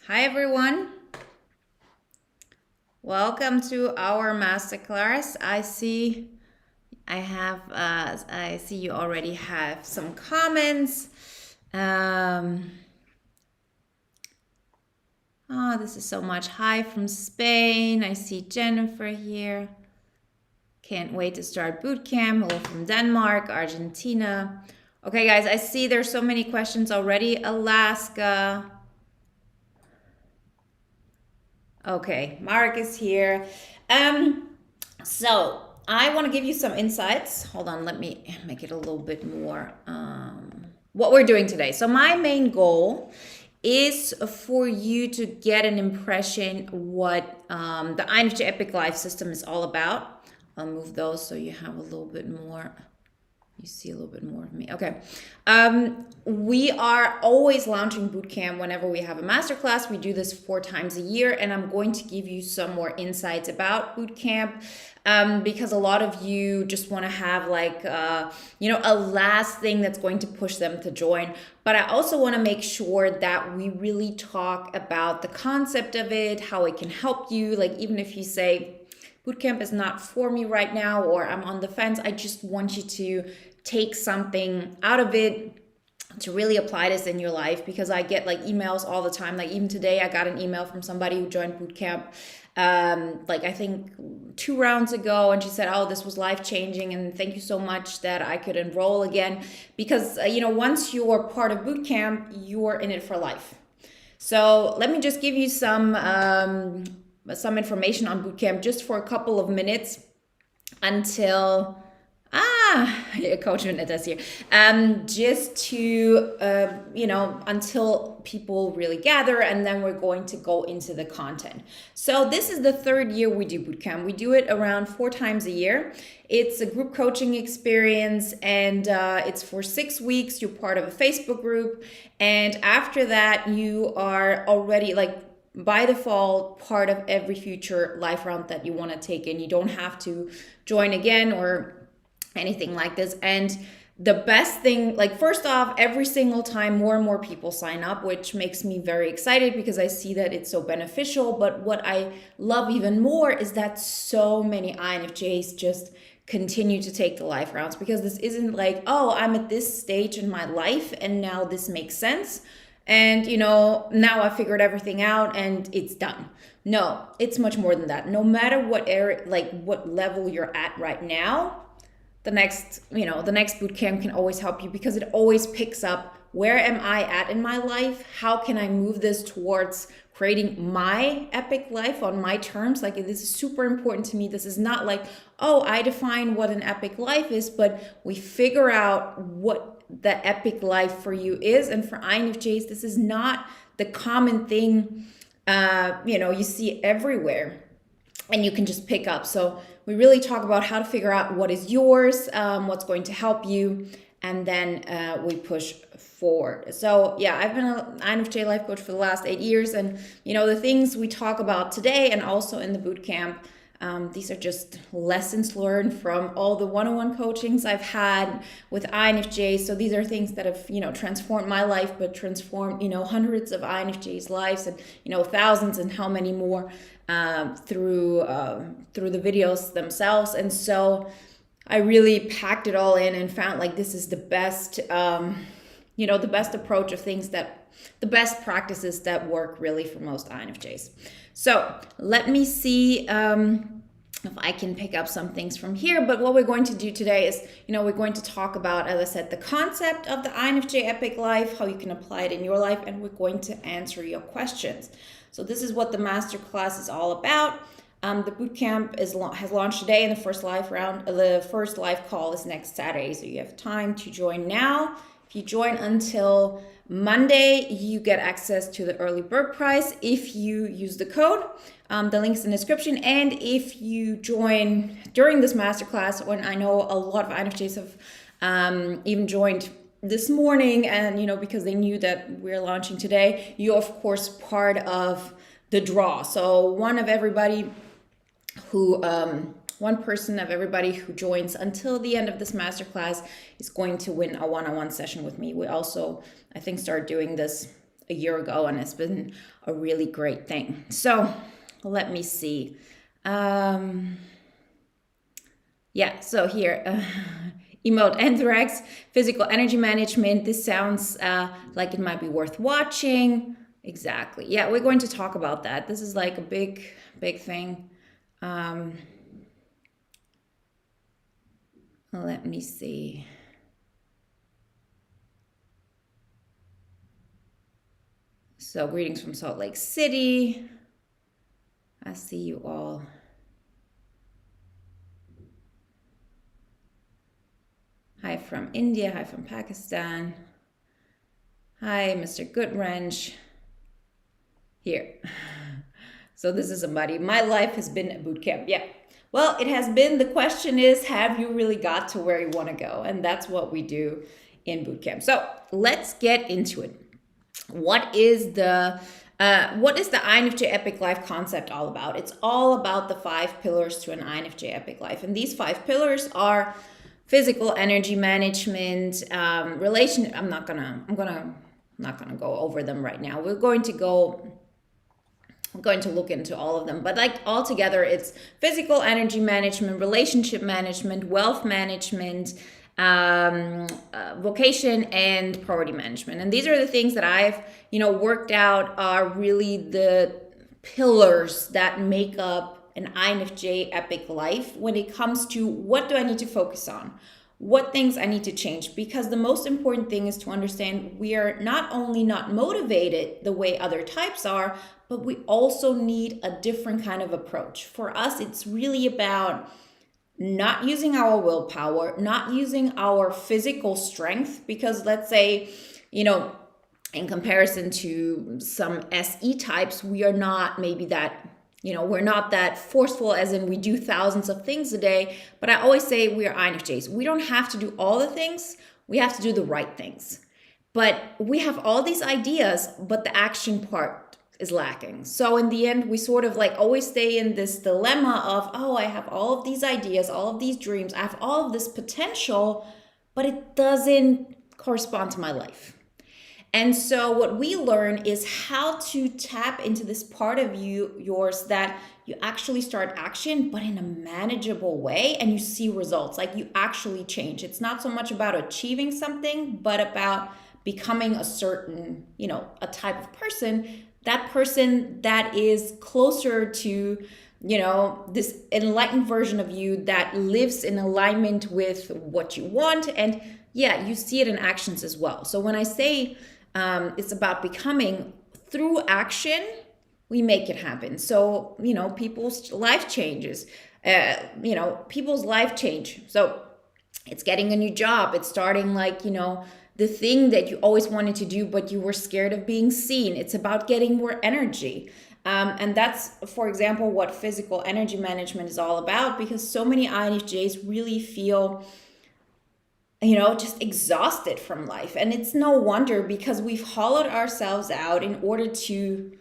Hi everyone. Welcome to our masterclass. I see you already have some comments. This is so much. Hi from Spain. I see Jennifer here. Can't wait to start boot camp. Hello from Denmark, Argentina. Okay, guys, I see there's so many questions already. Alaska. Okay, Mark is here. So I want to give you some insights. Hold on, let me make it a little bit more what we're doing today. So my main goal is for you to get an impression what the Infj Epic Life system is all about. I'll move those so you have a little bit more. You see a little bit more of me. Okay. We are always launching bootcamp whenever we have a masterclass. We do this 4 times a year, and I'm going to give you some more insights about bootcamp because a lot of you just want to have like, a last thing that's going to push them to join. But I also want to make sure that we really talk about the concept of it, how it can help you. Like, even if you say, bootcamp is not for me right now, or I'm on the fence, I just want you to take something out of it to really apply this in your life, because I get like emails all the time. Like even today, I got an email from somebody who joined bootcamp, like I think 2 rounds ago, and she said, "Oh, this was life-changing, and thank you so much that I could enroll again." Because once you're part of bootcamp, you're in it for life. So let me just give you some information on bootcamp just for a couple of minutes until Coach Vanessa's here. Just to until people really gather, and then we're going to go into the content. So this is the 3rd year we do bootcamp. We do it around 4 times a year. It's a group coaching experience, and it's for 6 weeks. You're part of a Facebook group, and after that, you are already like by default part of every future life round that you want to take in. You don't have to join again or anything like this. And the best thing, like first off, every single time more and more people sign up, which makes me very excited because I see that it's so beneficial. But what I love even more is that so many INFJs just continue to take the life rounds, because this isn't like, oh, I'm at this stage in my life and now this makes sense. And, now I figured everything out and it's done. No, it's much more than that. No matter what area, like what level you're at right now, the next boot camp can always help you, because it always picks up, where am I at in my life? How can I move this towards creating my epic life on my terms? Like, this is super important to me. This is not like, oh, I define what an epic life is, but we figure out what the epic life for you is. And for INFJs, this is not the common thing, you see everywhere and you can just pick up. So we really talk about how to figure out what is yours, what's going to help you, and then we push forward. So yeah, I've been an INFJ life coach for the last 8 years, and the things we talk about today and also in the boot camp, these are just lessons learned from all the one-on-one coachings I've had with INFJs. So these are things that have, transformed my life, but transformed, hundreds of INFJs' lives, and, thousands and how many more through the videos themselves. And so I really packed it all in and found like this is the best, the best approach of things, that the best practices that work really for most INFJs. So let me see if I can pick up some things from here. But what we're going to do today is, we're going to talk about, as I said, the concept of the INFJ Epic Life, how you can apply it in your life, and we're going to answer your questions. So this is what the masterclass is all about. The bootcamp has launched today, and the first live call is next Saturday. So you have time to join now. If you join until Monday, you get access to the early bird price if you use the code. The link's in the description. And if you join during this masterclass, when I know a lot of INFJs have even joined this morning, and because they knew that we're launching today, you're of course part of the draw. So one person of everybody who joins until the end of this masterclass is going to win a one-on-one session with me. We also, I think, start doing this a year ago, and it's been a really great thing. So let me see. Yeah, so here, emote anthrax, physical energy management. This sounds like it might be worth watching. Exactly. Yeah, we're going to talk about that. This is like a big thing. Let me see. So greetings from Salt Lake City. I see you all. Hi from India, hi from Pakistan. Hi, Mr. Goodwrench. Here. So this is somebody, my life has been a boot camp. Yeah. Well, it has been. The question is, have you really got to where you want to go? And that's what we do in boot camp. So let's get into it. What is the INFJ Epic Life concept all about? It's all about the 5 pillars to an INFJ Epic Life. And these 5 pillars are physical energy management, relation. I'm not gonna go over them right now. We're going to look into all of them, but like all together, it's physical energy management, relationship management, wealth management, vocation, and priority management. And these are the things that I've worked out are really the pillars that make up an INFJ Epic Life when it comes to what do I need to focus on, what things I need to change. Because the most important thing is to understand we are not only not motivated the way other types are, but we also need a different kind of approach. For us, it's really about not using our willpower, not using our physical strength, because let's say, in comparison to some SE types, we are not maybe that, we're not that forceful as in we do thousands of things a day. But I always say we are INFJs. We don't have to do all the things. We have to do the right things. But we have all these ideas, but the action part is lacking. So in the end, we sort of like always stay in this dilemma of, I have all of these ideas, all of these dreams, I have all of this potential, but it doesn't correspond to my life. And so what we learn is how to tap into this part of yours that you actually start action, but in a manageable way, and you see results, like you actually change. It's not so much about achieving something, but about becoming a certain, a type of person, that person that is closer to, this enlightened version of you that lives in alignment with what you want. And yeah, you see it in actions as well. So when I say it's about becoming, through action, we make it happen. So, people's life changes, people's life change. So it's getting a new job. It's starting the thing that you always wanted to do, but you were scared of being seen. It's about getting more energy. And that's, for example, what physical energy management is all about, because so many INFJs really feel, just exhausted from life. And it's no wonder, because we've hollowed ourselves out in order to,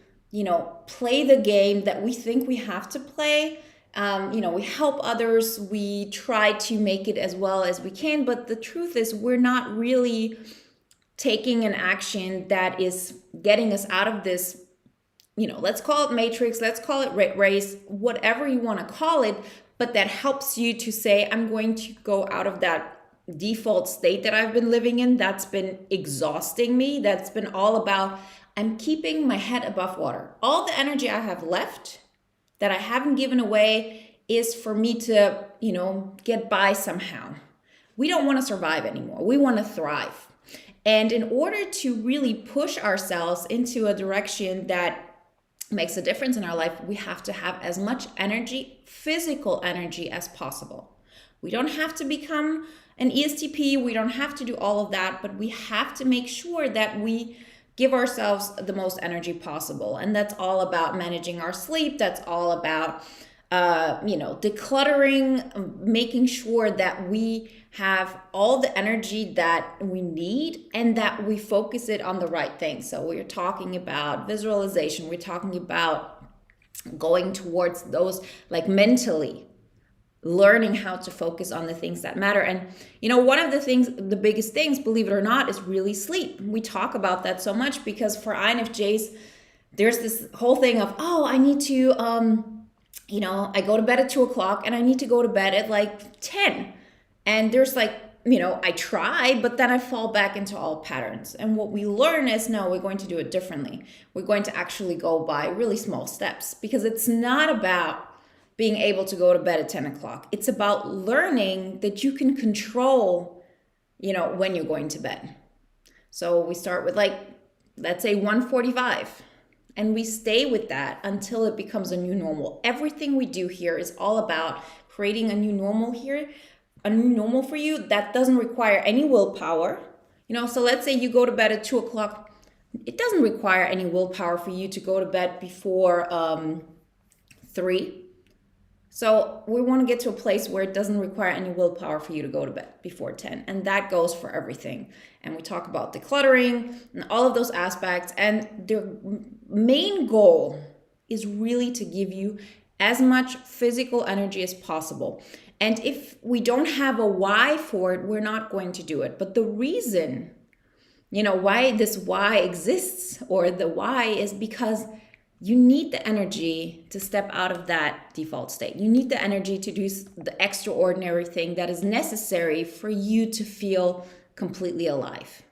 play the game that we think we have to play. We help others, we try to make it as well as we can, but the truth is we're not really taking an action that is getting us out of this, let's call it matrix, let's call it rat race, whatever you want to call it, but that helps you to say, I'm going to go out of that default state that I've been living in, that's been exhausting me, that's been all about, I'm keeping my head above water. All the energy I have left that I haven't given away is for me to, get by somehow. We don't want to survive anymore. We want to thrive. And in order to really push ourselves into a direction that makes a difference in our life, we have to have as much energy, physical energy, as possible. We don't have to become an ESTP. We don't have to do all of that, but we have to make sure that we give ourselves the most energy possible. And that's all about managing our sleep. That's all about, decluttering, making sure that we have all the energy that we need and that we focus it on the right things. So we're talking about visualization. We're talking about going towards those, like mentally, learning how to focus on the things that matter. And one of the biggest things, believe it or not, is really sleep. We talk about that so much because for INFJs, there's this whole thing of, I need to, I go to bed at 2:00 and I need to go to bed at like 10. And there's like, I try, but then I fall back into old patterns. And what we learn is, no, we're going to do it differently. We're going to actually go by really small steps, because it's not about being able to go to bed at 10:00. It's about learning that you can control, when you're going to bed. So we start with let's say 1:45. And we stay with that until it becomes a new normal. Everything we do here is all about creating a new normal here, a new normal for you that doesn't require any willpower. So let's say you go to bed at 2:00. It doesn't require any willpower for you to go to bed before 3. So we want to get to a place where it doesn't require any willpower for you to go to bed before 10. And that goes for everything. And we talk about decluttering and all of those aspects. And the main goal is really to give you as much physical energy as possible. And if we don't have a why for it, we're not going to do it. But the reason, why this why exists, or the why, is because you need the energy to step out of that default state. You need the energy to do the extraordinary thing that is necessary for you to feel completely alive.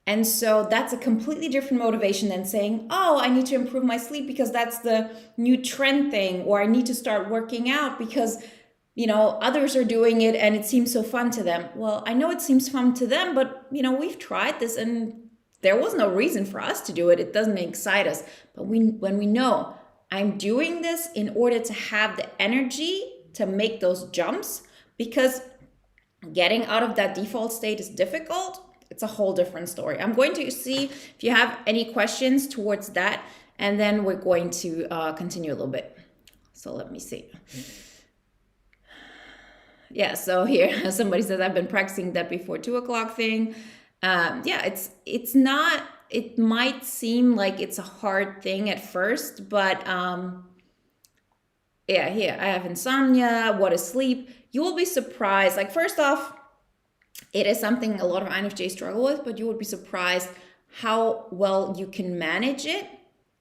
And so that's a completely different motivation than saying, I need to improve my sleep because that's the new trend thing, or I need to start working out because, others are doing it and it seems so fun to them. Well, I know it seems fun to them, but, we've tried this and there was no reason for us to do it. It doesn't excite us. But when we know I'm doing this in order to have the energy to make those jumps, because getting out of that default state is difficult, it's a whole different story. I'm going to see if you have any questions towards that, and then we're going to continue a little bit. So let me see. Yeah, so here somebody says, I've been practicing that before 2:00 thing. It's not, it might seem like it's a hard thing at first, but here I have insomnia. What is sleep? You will be surprised. First off, it is something a lot of INFJs struggle with, but you would be surprised how well you can manage it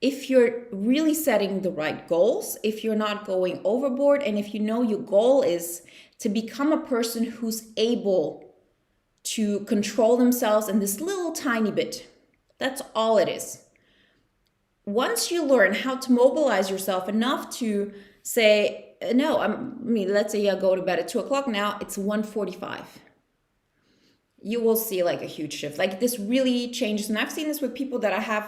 if you're really setting the right goals, if you're not going overboard, and if your goal is to become a person who's able to control themselves in this little tiny bit. That's all it is. Once you learn how to mobilize yourself enough to say, no, let's say I go to bed at 2:00 now, it's 1:45. You will see a huge shift. This really changes. And I've seen this with people that I have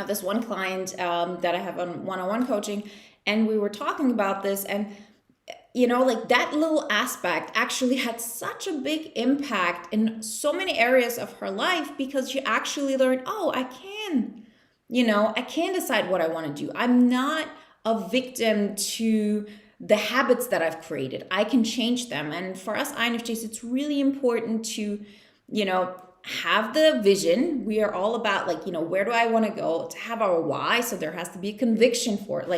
this one client that I have on one-on-one coaching, and we were talking about this, and that little aspect actually had such a big impact in so many areas of her life, because she actually learned, I can decide what I want to do. I'm not a victim to the habits that I've created. I can change them. And for us INFJs, it's really important to, have the vision. We are all about where do I want to go, to have our why. So there has to be a conviction for it.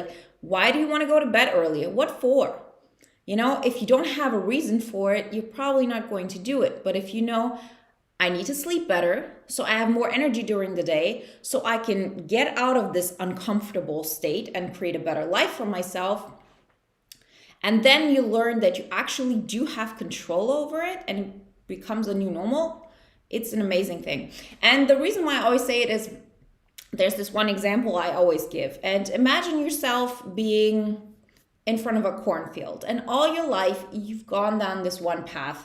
Why do you want to go to bed earlier? What for? If you don't have a reason for it, you're probably not going to do it. But if I need to sleep better, so I have more energy during the day, so I can get out of this uncomfortable state and create a better life for myself. And then you learn that you actually do have control over it, and it becomes a new normal. It's an amazing thing. And the reason why I always say it is, there's this one example I always give. And imagine yourself being in front of a cornfield, and all your life you've gone down this one path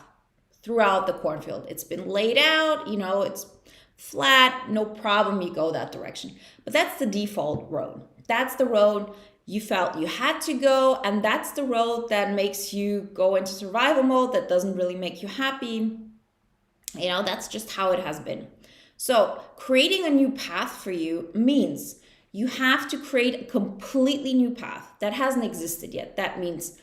throughout the cornfield. It's been laid out, it's flat, no problem, you go that direction. But that's the default road. That's the road you felt you had to go, and that's the road that makes you go into survival mode, that doesn't really make you happy. That's just how it has been. So creating a new path for you means you have to create a completely new path that hasn't existed yet. That means,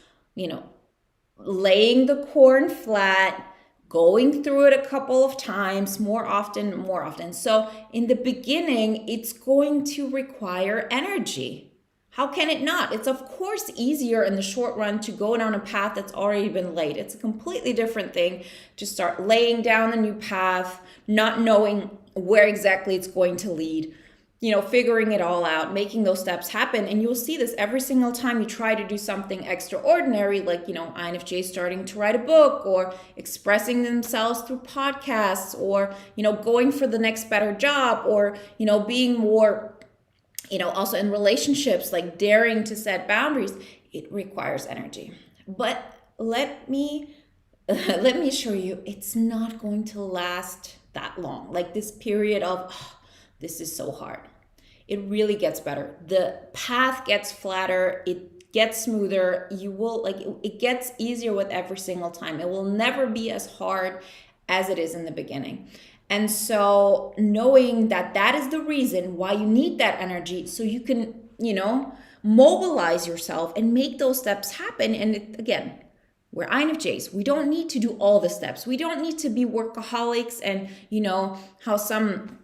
laying the corn flat, going through it a couple of times, more often. So in the beginning, it's going to require energy. How can it not? It's of course easier in the short run to go down a path that's already been laid. It's a completely different thing to start laying down a new path, not knowing where exactly it's going to lead, figuring it all out, making those steps happen. And you'll see this every single time you try to do something extraordinary, like, INFJ starting to write a book, or expressing themselves through podcasts, or, going for the next better job, or, being more, also in relationships, like daring to set boundaries. It requires energy. But let me assure you, it's not going to last that long. Like this period of, this is so hard. It really gets better. The path gets flatter. It gets smoother. It gets easier with every single time. It will never be as hard as it is in the beginning. And so knowing that is the reason why you need that energy, so you can, mobilize yourself and make those steps happen. And again, we're INFJs. We don't need to do all the steps. We don't need to be workaholics and, how some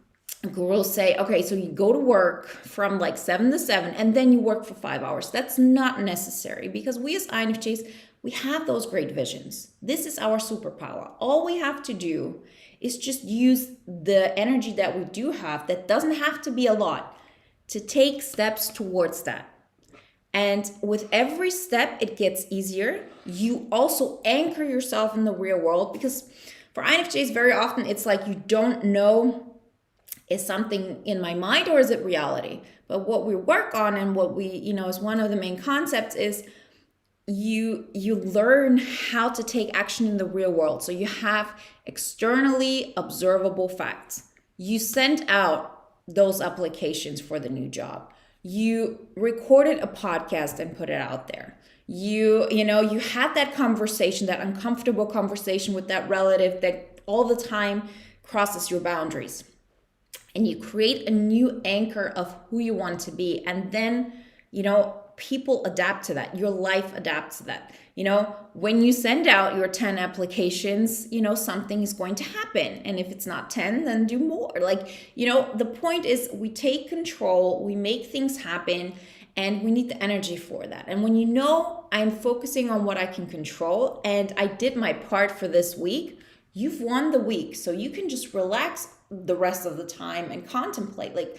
gurus say, okay, so you go to work from like 7 to 7 and then you work for 5 hours. That's not necessary, because we as INFJs, we have those great visions. This is our superpower. All we have to do is just use the energy that we do have, that doesn't have to be a lot, to take steps towards that. And with every step, it gets easier. You also anchor yourself in the real world, because for INFJs, very often it's like you don't know, is something in my mind or is it reality? But what we work on, and what we, is one of the main concepts, is you learn how to take action in the real world. So you have externally observable facts. You send out those applications for the new job. You recorded a podcast and put it out there. You had that conversation, that uncomfortable conversation with that relative that all the time crosses your boundaries. And you create a new anchor of who you want to be. And then, people adapt to that. Your life adapts to that. When you send out your 10 applications, something is going to happen. And if it's not 10, then do more. The point is, we take control, we make things happen, and we need the energy for that. And when I'm focusing on what I can control, and I did my part for this week, you've won the week. So you can just relax the rest of the time and contemplate. Like,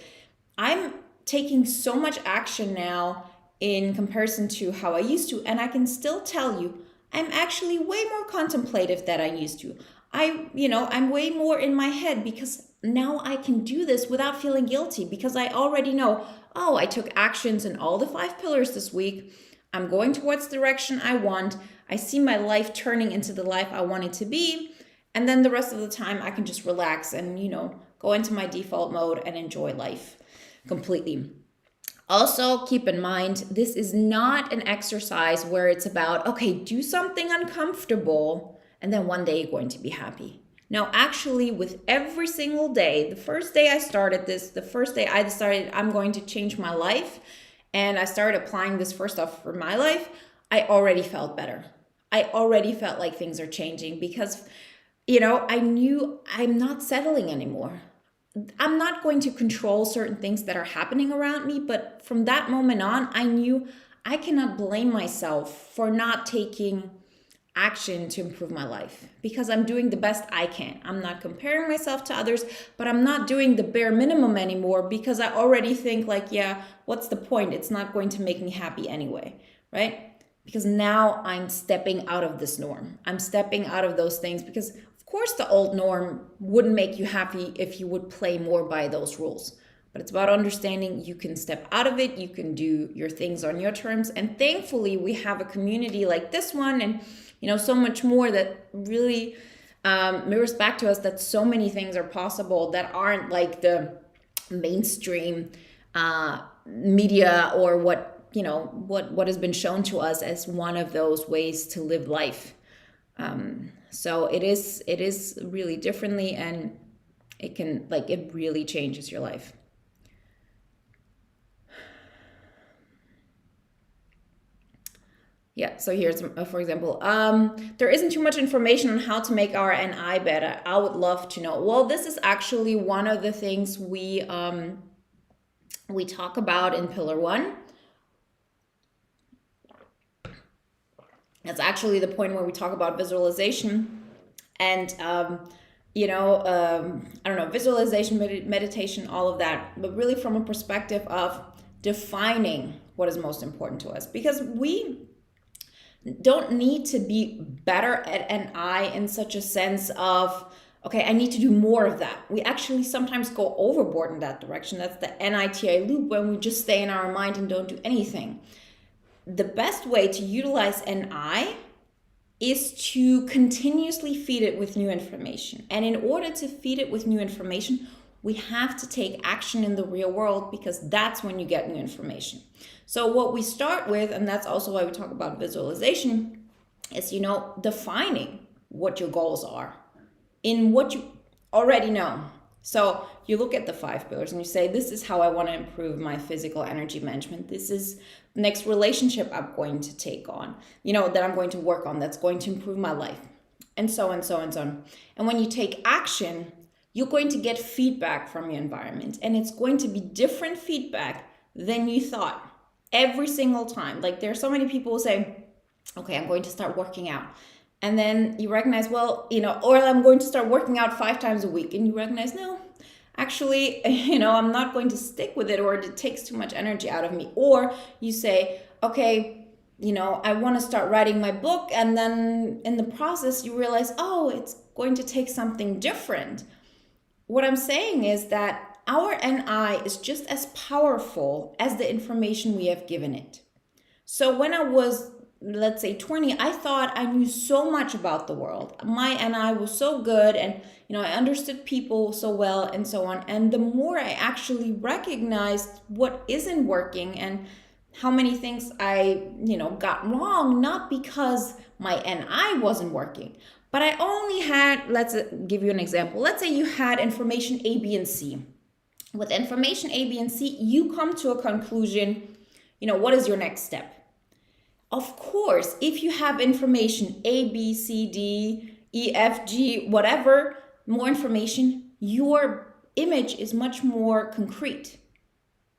I'm taking so much action now in comparison to how I used to. And I can still tell you, I'm actually way more contemplative than I used to. I'm way more in my head, because now I can do this without feeling guilty, because I already know, I took actions in all the 5 pillars this week. I'm going towards the direction I want. I see my life turning into the life I want it to be. And then the rest of the time I can just relax and, go into my default mode and enjoy life completely. Also, keep in mind, this is not an exercise where it's about, okay, do something uncomfortable and then one day you're going to be happy. No, actually, with every single day, the first day I started this, the first day I decided I'm going to change my life, and I started applying this first off for my life, I already felt better. I already felt like things are changing, because, I knew I'm not settling anymore. I'm not going to control certain things that are happening around me, but from that moment on, I knew I cannot blame myself for not taking action to improve my life, because I'm doing the best I can. I'm not comparing myself to others, but I'm not doing the bare minimum anymore, because I already think like, yeah, what's the point? It's not going to make me happy anyway, right? Because now I'm stepping out of this norm. I'm stepping out of those things, because of course, the old norm wouldn't make you happy if you would play more by those rules. But it's about understanding you can step out of it, you can do your things on your terms. And thankfully, we have a community like this one, and so much more that really mirrors back to us that so many things are possible that aren't like the mainstream media, or what has been shown to us as one of those ways to live life. So it is really differently, and it really changes your life. Yeah, so here's, for example, there isn't too much information on how to make our NI better. I would love to know. Well, this is actually one of the things we talk about in Pillar 1. That's actually the point where we talk about visualization and I don't know, visualization, meditation, all of that, but really from a perspective of defining what is most important to us, because we don't need to be better at NI in such a sense of, okay, I need to do more of that. We actually sometimes go overboard in that direction. That's the NITI loop, when we just stay in our mind and don't do anything. The best way to utilize NI is to continuously feed it with new information. And in order to feed it with new information, we have to take action in the real world, because that's when you get new information. So what we start with, and that's also why we talk about visualization, is, defining what your goals are in what you already know. So you look at the 5 pillars and you say, this is how I want to improve my physical energy management. This is the next relationship I'm going to take on, that I'm going to work on, that's going to improve my life, and so on, so on, so on. And when you take action, you're going to get feedback from your environment, and it's going to be different feedback than you thought every single time. Like, there are so many people who say, okay, I'm going to start working out. And then you recognize, well, or I'm going to start working out 5 times a week. And you recognize, no, actually, I'm not going to stick with it, or it takes too much energy out of me. Or you say, okay, I want to start writing my book. And then in the process, you realize, oh, it's going to take something different. What I'm saying is that our NI is just as powerful as the information we have given it. So when I was, let's say, 20, I thought I knew so much about the world. My NI was so good, and I understood people so well, and so on. And the more I actually recognized what isn't working and how many things I, got wrong, not because my NI wasn't working, but I only had, let's give you an example. Let's say you had information A, B, and C. With information A, B, and C, you come to a conclusion, what is your next step? Of course, if you have information A, B, C, D, E, F, G, whatever, more information, your image is much more concrete.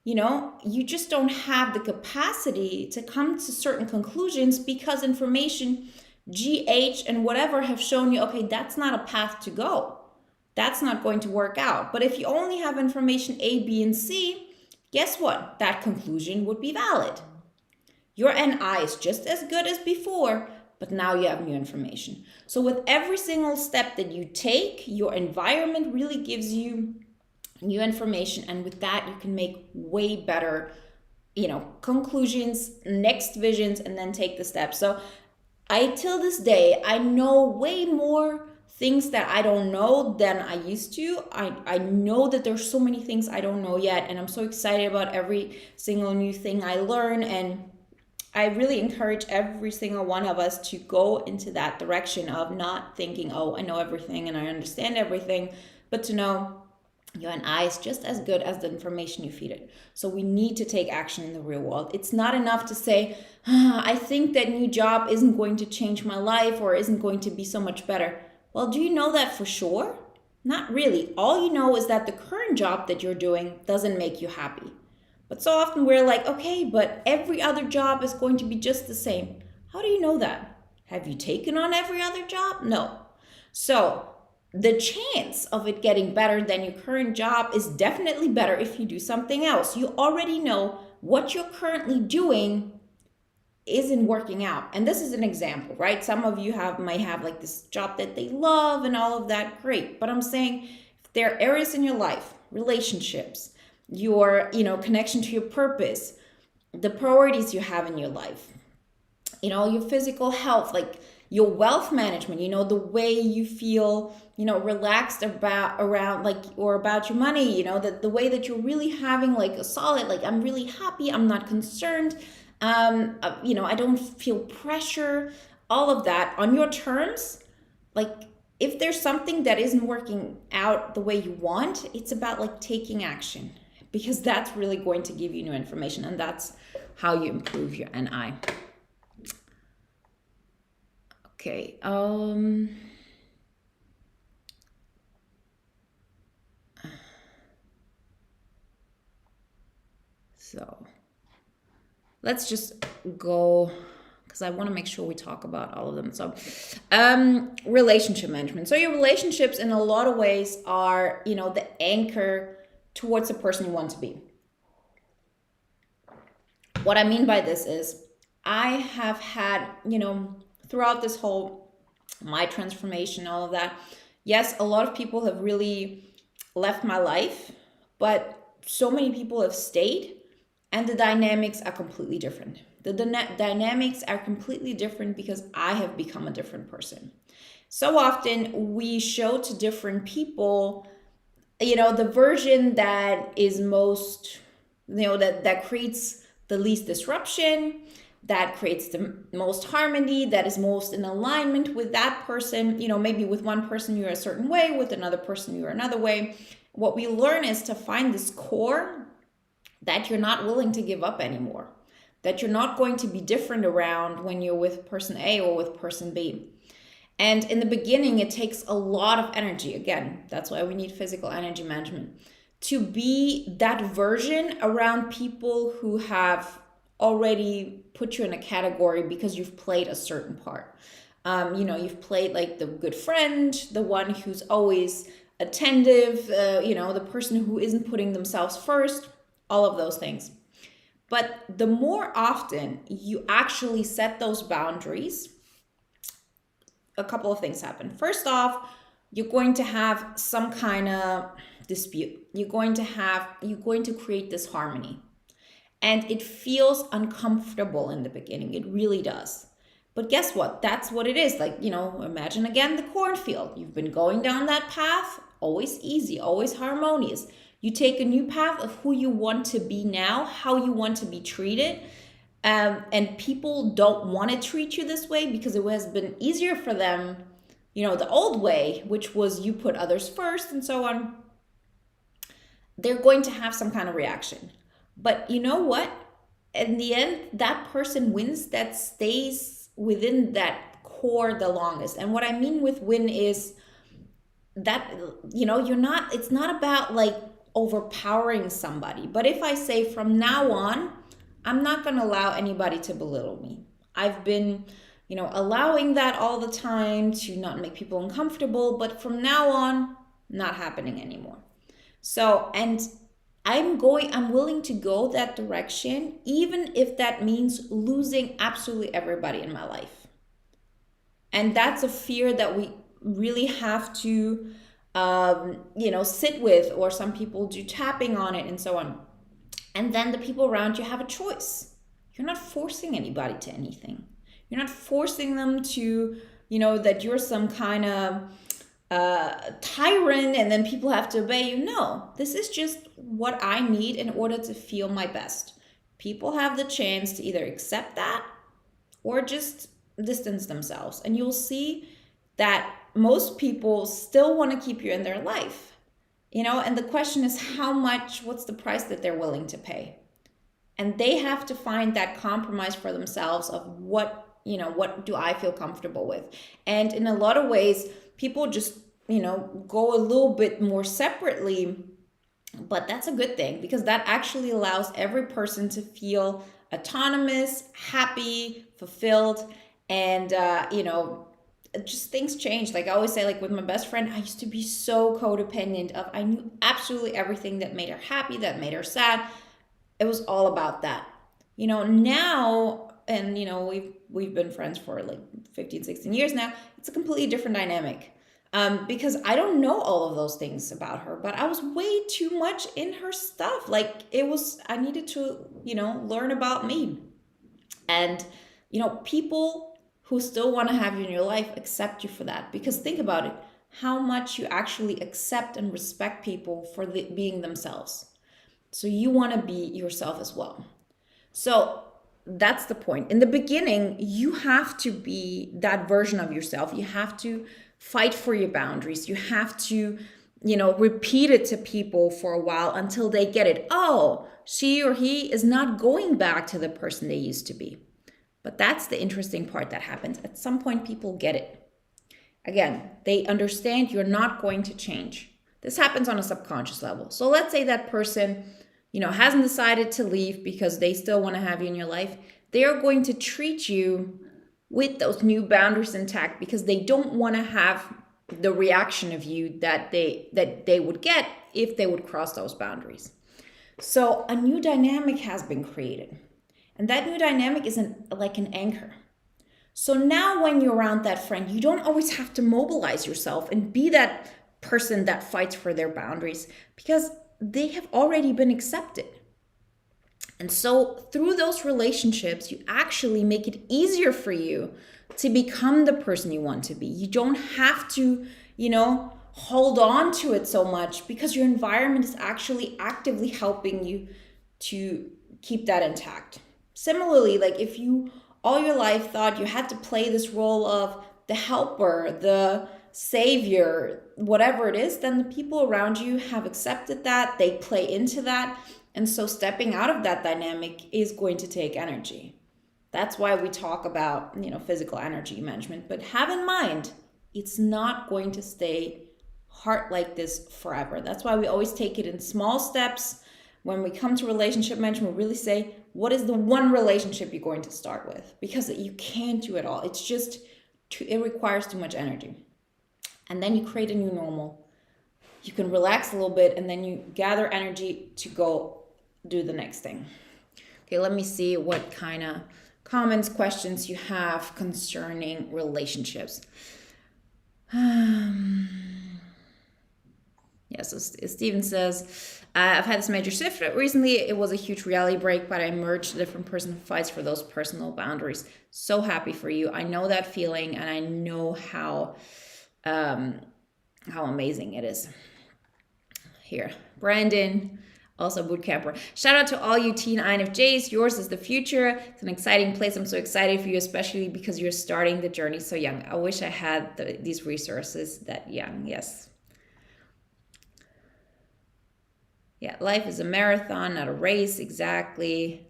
You just don't have the capacity to come to certain conclusions, because information G, H, and whatever have shown you, okay, that's not a path to go. That's not going to work out. But if you only have information A, B, and C, guess what? That conclusion would be valid. Your NI is just as good as before, but now you have new information. So with every single step that you take, your environment really gives you new information. And with that, you can make way better, conclusions, next visions, and then take the steps. So till this day, I know way more things that I don't know than I used to. I know that there's so many things I don't know yet, and I'm so excited about every single new thing I learn. And I really encourage every single one of us to go into that direction of not thinking, oh, I know everything and I understand everything, but to know your NI is just as good as the information you feed it. So we need to take action in the real world. It's not enough to say, I think that new job isn't going to change my life or isn't going to be so much better. Well, do you know that for sure? Not really. All you know is that the current job that you're doing doesn't make you happy. But so often we're like, okay, but every other job is going to be just the same. How do you know that? Have you taken on every other job? No. So the chance of it getting better than your current job is definitely better if you do something else. You already know what you're currently doing isn't working out. And this is an example, right? Some of you might have like this job that they love and all of that. Great. But I'm saying, if there are areas in your life, relationships, your connection to your purpose, the priorities you have in your life, your physical health, like your wealth management, the way you feel relaxed about your money, the way that you're really having like a solid, like, I'm really happy, I'm not concerned, I don't feel pressure, all of that on your terms. Like, if there's something that isn't working out the way you want, it's about like taking action, because that's really going to give you new information, and that's how you improve your NI. Okay. So let's just go because I want to make sure we talk about all of them. So, relationship management. So your relationships in a lot of ways are, the anchor towards the person you want to be. What I mean by this is I have had, throughout this whole, my transformation, all of that, yes, a lot of people have really left my life, but so many people have stayed, and the dynamics are completely different. The dynamics are completely different because I have become a different person. So often we show to different people, the version that is most, that creates the least disruption, that creates the most harmony, that is most in alignment with that person. Maybe with one person you're a certain way, with another person you're another way. What we learn is to find this core that you're not willing to give up anymore, that you're not going to be different around when you're with person A or with person B. And in the beginning, it takes a lot of energy. Again, that's why we need physical energy management, to be that version around people who have already put you in a category because you've played a certain part. You've played like the good friend, the one who's always attentive, the person who isn't putting themselves first, all of those things. But the more often you actually set those boundaries, a couple of things happen. First off, you're going to have some kind of dispute. You're going to create this harmony. And it feels uncomfortable in the beginning. It really does. But guess what? That's what it is. Like, imagine again the cornfield. You've been going down that path, always easy, always harmonious. You take a new path of who you want to be now, how you want to be treated. And people don't want to treat you this way because it has been easier for them, the old way, which was you put others first and so on. They're going to have some kind of reaction. But you know what? In the end, that person wins that stays within that core the longest. And what I mean with win is that, it's not about like overpowering somebody. But if I say from now on, I'm not going to allow anybody to belittle me. I've been, allowing that all the time to not make people uncomfortable, but from now on, not happening anymore. So, and I'm willing to go that direction, even if that means losing absolutely everybody in my life. And that's a fear that we really have to, sit with, or some people do tapping on it and so on. And then the people around you have a choice. You're not forcing anybody to anything. You're not forcing them to, that you're some kind of tyrant and then people have to obey you. No, this is just what I need in order to feel my best. People have the chance to either accept that or just distance themselves. And you'll see that most people still want to keep you in their life. And the question is what's the price that they're willing to pay? And they have to find that compromise for themselves of what do I feel comfortable with? And in a lot of ways, people just, go a little bit more separately, but that's a good thing because that actually allows every person to feel autonomous, happy, fulfilled, and, just things change. Like I always say, like with my best friend, I used to be so codependent of, I knew absolutely everything that made her happy, that made her sad. It was all about that. Now, and we've been friends for like 15, 16 years now. It's a completely different dynamic. Because I don't know all of those things about her, but I was way too much in her stuff. Like I needed to, learn about me. And, people who still want to have you in your life accept you for that. Because think about it, how much you actually accept and respect people for being themselves. So you want to be yourself as well. So that's the point. In the beginning, you have to be that version of yourself. You have to fight for your boundaries. You have to, repeat it to people for a while until they get it. Oh, she or he is not going back to the person they used to be. But that's the interesting part that happens. At some point, people get it. Again, they understand you're not going to change. This happens on a subconscious level. So let's say that person, hasn't decided to leave because they still want to have you in your life. they are going to treat you with those new boundaries intact because they don't want to have the reaction of you that they would get if they would cross those boundaries. So a new dynamic has been created. And that new dynamic is like an anchor. So now when you're around that friend, you don't always have to mobilize yourself and be that person that fights for their boundaries because they have already been accepted. And so through those relationships, you actually make it easier for you to become the person you want to be. You don't have to, hold on to it so much because your environment is actually actively helping you to keep that intact. Similarly, like if you all your life thought you had to play this role of the helper, the savior, whatever it is, then the people around you have accepted that, they play into that. And so stepping out of that dynamic is going to take energy. That's why we talk about, physical energy management. But have in mind, it's not going to stay hard like this forever. That's why we always take it in small steps. When we come to relationship management, we really say, what is the one relationship you're going to start with? Because you can't do it all. It's just, it requires too much energy. And then you create a new normal. You can relax a little bit and then you gather energy to go do the next thing. Okay, let me see what kind of comments, questions you have concerning relationships. So Steven says, I've had this major shift recently. It was a huge reality break, but I emerged a different person who fights for those personal boundaries. So happy for you. I know that feeling and I know how amazing it is. Here, Brandon, also boot camper. Shout out to all you teen INFJs. Yours is the future. It's an exciting place. I'm so excited for you, especially because you're starting the journey so young. I wish I had these resources that young. Yes. Yeah, life is a marathon, not a race. Exactly.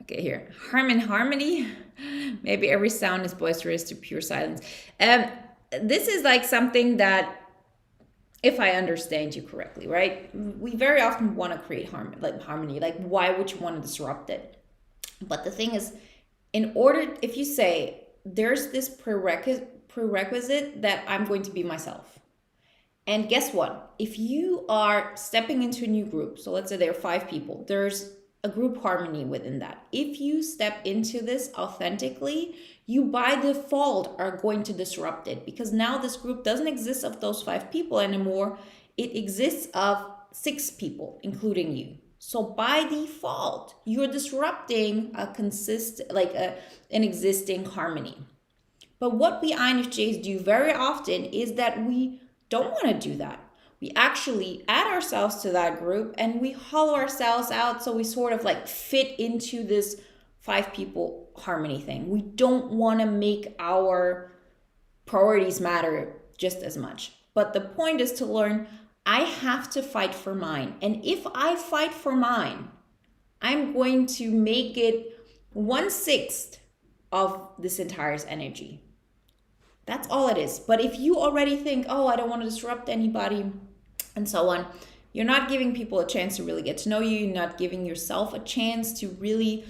Okay, here. Harmony. Maybe every sound is boisterous to pure silence. This is like something that, if I understand you correctly, right? We very often want to create harmony. Like, why would you want to disrupt it? But the thing is, if you say, there's this prerequisite that I'm going to be myself. And guess what? If you are stepping into a new group, so let's say there are 5 people, there's a group harmony within that. If you step into this authentically, you by default are going to disrupt it because now this group doesn't exist of those 5 people anymore. It exists of 6 people, including you. So by default, you're disrupting an existing harmony. But what we INFJs do very often is that we don't want to do that. We actually add ourselves to that group and we hollow ourselves out so we sort of like fit into this 5 people harmony thing. We don't want to make our priorities matter just as much. But the point is to learn, I have to fight for mine. And if I fight for mine, I'm going to make it 1/6 of this entire energy. That's all it is. But if you already think, I don't want to disrupt anybody and so on, you're not giving people a chance to really get to know you. You're not giving yourself a chance to really,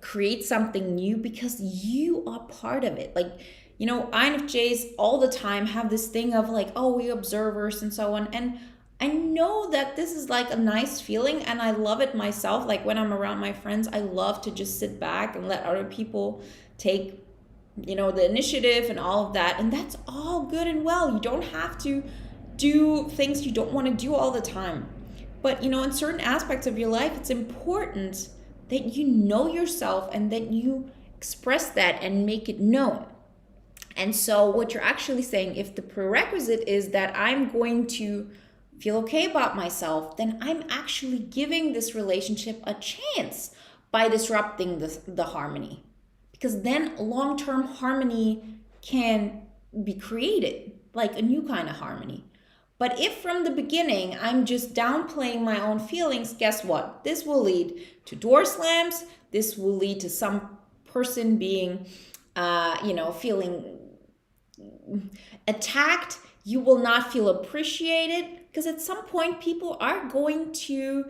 create something new because you are part of it. Like, INFJs all the time have this thing of like, we're observers and so on. And I know that this is like a nice feeling and I love it myself. Like when I'm around my friends, I love to just sit back and let other people take, the initiative and all of that. And that's all good and well. You don't have to do things you don't want to do all the time. But, in certain aspects of your life, it's important that you know yourself and that you express that and make it known. And so what you're actually saying, if the prerequisite is that I'm going to feel okay about myself, then I'm actually giving this relationship a chance by disrupting the harmony. Because then long-term harmony can be created, like a new kind of harmony. But if from the beginning I'm just downplaying my own feelings, guess what? This will lead to door slams. This will lead to some person being, feeling attacked. You will not feel appreciated because at some point people are going to,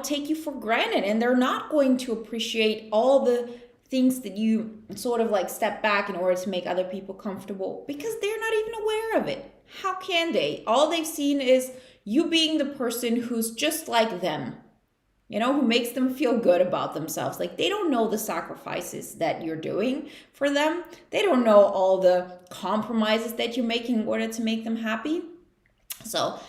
take you for granted, and they're not going to appreciate all the things that you sort of like step back in order to make other people comfortable, because they're not even aware of it. How can they? All they've seen is you being the person who's just like them, who makes them feel good about themselves. Like, they don't know the sacrifices that you're doing for them. They don't know all the compromises that you're making in order to make them happy. So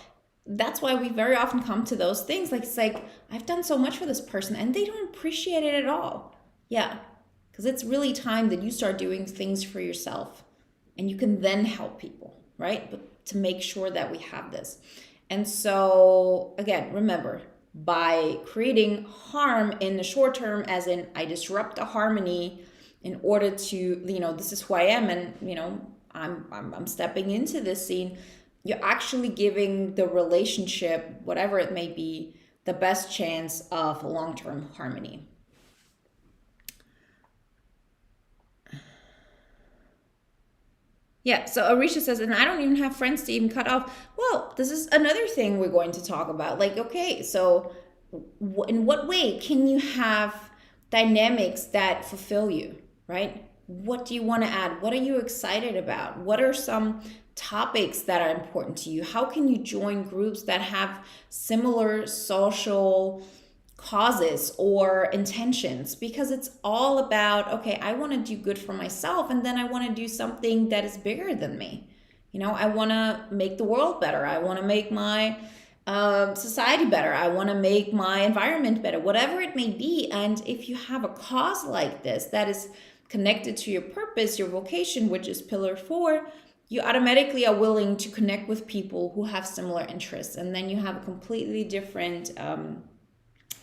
that's why we very often come to those things. Like, it's like, I've done so much for this person and they don't appreciate it at all. Yeah, because it's really time that you start doing things for yourself, and you can then help people, right? But to make sure that we have this. And so, again, remember, by creating harm in the short term, as in I disrupt the harmony in order to, this is who I am, and I'm stepping into this scene, you're actually giving the relationship, whatever it may be, the best chance of long-term harmony. Yeah, so Arisha says, and I don't even have friends to even cut off. Well, this is another thing we're going to talk about. Like, okay, so in what way can you have dynamics that fulfill you, right? What do you want to add? What are you excited about? What are some topics that are important to you? How can you join groups that have similar social causes or intentions? Because it's all about, okay, I want to do good for myself, and then I want to do something that is bigger than me. I want to make the world better. I want to make my society better. I want to make my environment better, whatever it may be. And if you have a cause like this that is connected to your purpose, your vocation, which is pillar 4, you automatically are willing to connect with people who have similar interests. And then you have a completely different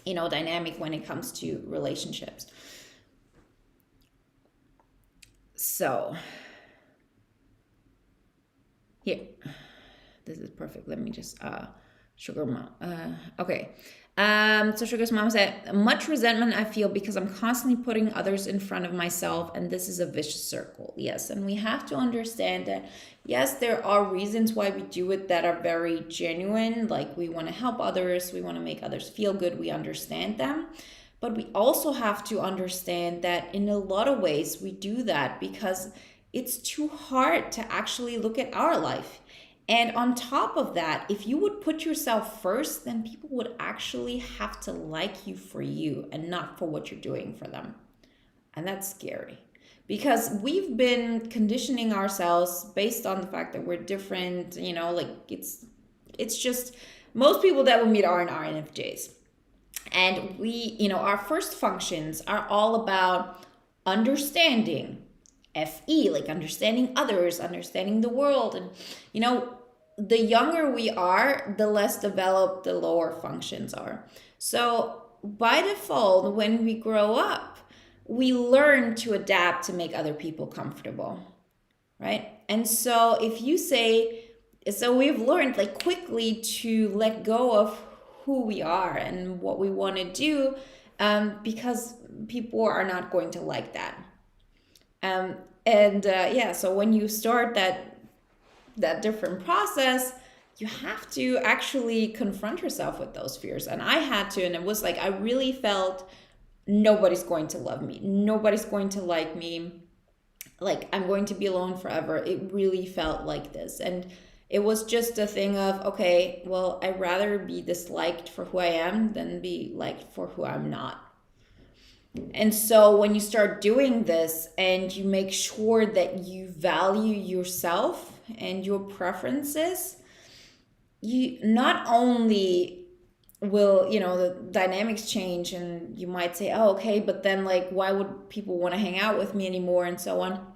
dynamic when it comes to relationships. So here, this is perfect. Let me just Sugar Mom. Okay. So Sugar's mom said, much resentment I feel because I'm constantly putting others in front of myself, and this is a vicious circle. Yes, and we have to understand that, yes, there are reasons why we do it that are very genuine, like we want to help others, we want to make others feel good, we understand them. But we also have to understand that in a lot of ways we do that because it's too hard to actually look at our life. And on top of that, if you would put yourself first, then people would actually have to like you for you and not for what you're doing for them. And that's scary because we've been conditioning ourselves based on the fact that we're different, like it's just, most people that we meet aren't INFJs. And we, our first functions are all about understanding, FE, like understanding others, understanding the world. And, the younger we are, the less developed the lower functions are. So by default, when we grow up, we learn to adapt to make other people comfortable, right? And so if you say, so we've learned like quickly to let go of who we are and what we want to do, because people are not going to like that. So when you start that different process, you have to actually confront yourself with those fears. And I had to, and it was like, I really felt nobody's going to love me. Nobody's going to like me. Like, I'm going to be alone forever. It really felt like this. And it was just a thing of, okay, well, I'd rather be disliked for who I am than be liked for who I'm not. And so when you start doing this and you make sure that you value yourself and your preferences, you not only will, the dynamics change, and you might say, oh, okay, but then like, why would people want to hang out with me anymore, and so on.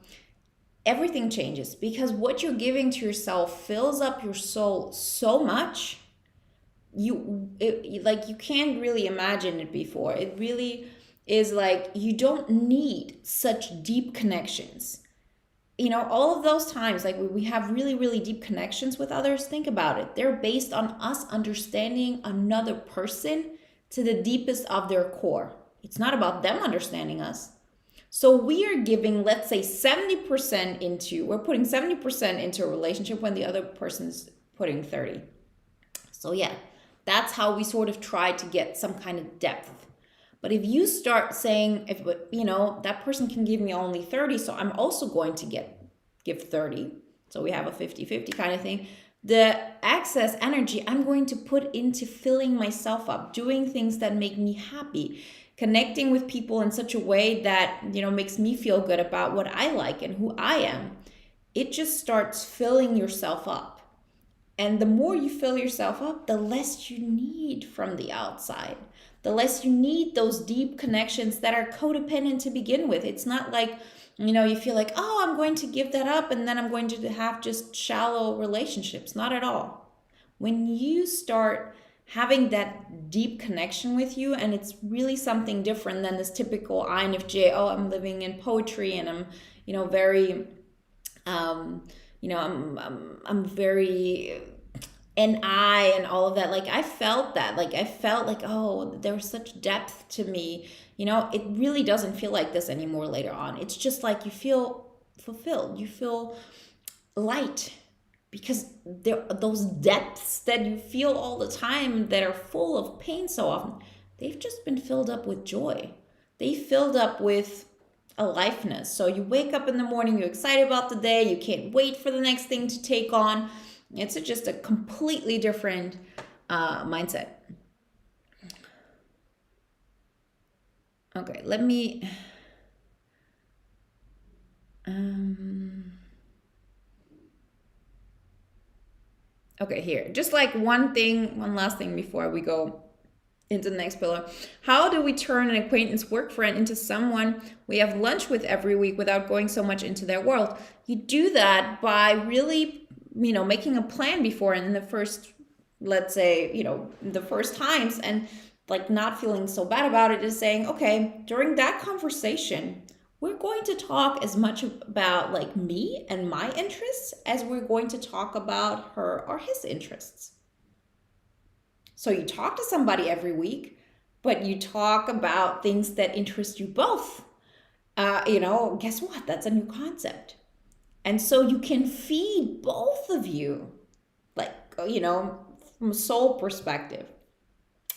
Everything changes because what you're giving to yourself fills up your soul so much. You can't really imagine it before. It really is like, you don't need such deep connections. All of those times, like we have really, really deep connections with others, think about it. They're based on us understanding another person to the deepest of their core. It's not about them understanding us. So we are giving, let's say, 70% we're putting 70% into a relationship when the other person's putting 30. So yeah, that's how we sort of try to get some kind of depth. But if you start saying, if that person can give me only 30, so I'm also going to give 30. So we have a 50-50 kind of thing. The excess energy I'm going to put into filling myself up, doing things that make me happy, connecting with people in such a way that, makes me feel good about what I like and who I am. It just starts filling yourself up. And the more you fill yourself up, the less you need from the outside. The less you need those deep connections that are codependent to begin with. It's not like, you feel like, oh, I'm going to give that up and then I'm going to have just shallow relationships. Not at all. When you start having that deep connection with you, and it's really something different than this typical Infj, oh, I'm living in poetry and I'm, very, I'm very NI and all of that. Like I felt that, I felt like, oh, there's such depth to me. It really doesn't feel like this anymore later on. It's just like you feel fulfilled, you feel light, because those depths that you feel all the time that are full of pain so often, they've just been filled up with joy. They filled up with aliveness. So you wake up in the morning, you're excited about the day, you can't wait for the next thing to take on. It's just a completely different mindset. Okay, let me... okay, here. Just like one last thing before we go into the next pillar. How do we turn an acquaintance work friend into someone we have lunch with every week without going so much into their world? You do that by really, making a plan before, and in the first, let's say, the first times, and like not feeling so bad about it, is saying, okay, during that conversation, we're going to talk as much about like me and my interests as we're going to talk about her or his interests. So you talk to somebody every week, but you talk about things that interest you both. Guess what? That's a new concept. And so you can feed both of you, from a soul perspective.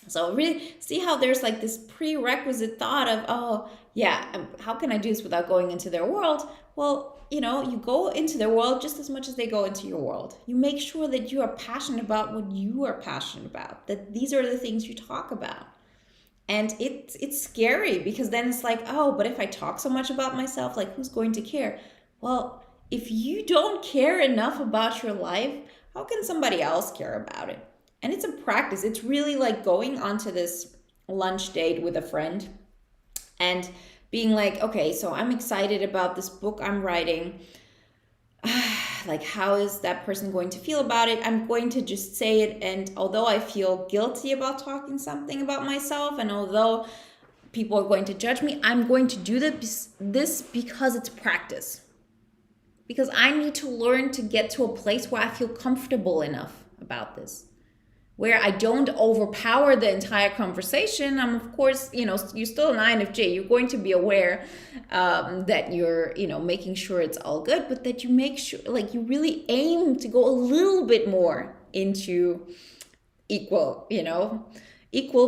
So really see how there's like this prerequisite thought of, oh, yeah, how can I do this without going into their world? Well, you go into their world just as much as they go into your world. You make sure that you are passionate about what you are passionate about, that these are the things you talk about. And it's scary, because then it's like, oh, but if I talk so much about myself, like who's going to care? Well, if you don't care enough about your life, how can somebody else care about it? And it's a practice. It's really like going onto this lunch date with a friend and being like, okay, so I'm excited about this book I'm writing. Like, how is that person going to feel about it? I'm going to just say it. And although I feel guilty about talking something about myself, and although people are going to judge me, I'm going to do this because it's practice. Because I need to learn to get to a place where I feel comfortable enough about this, where I don't overpower the entire conversation. I'm, of course, you're still an INFJ. You're going to be aware that you're, making sure it's all good, but that you make sure, like, you really aim to go a little bit more into equal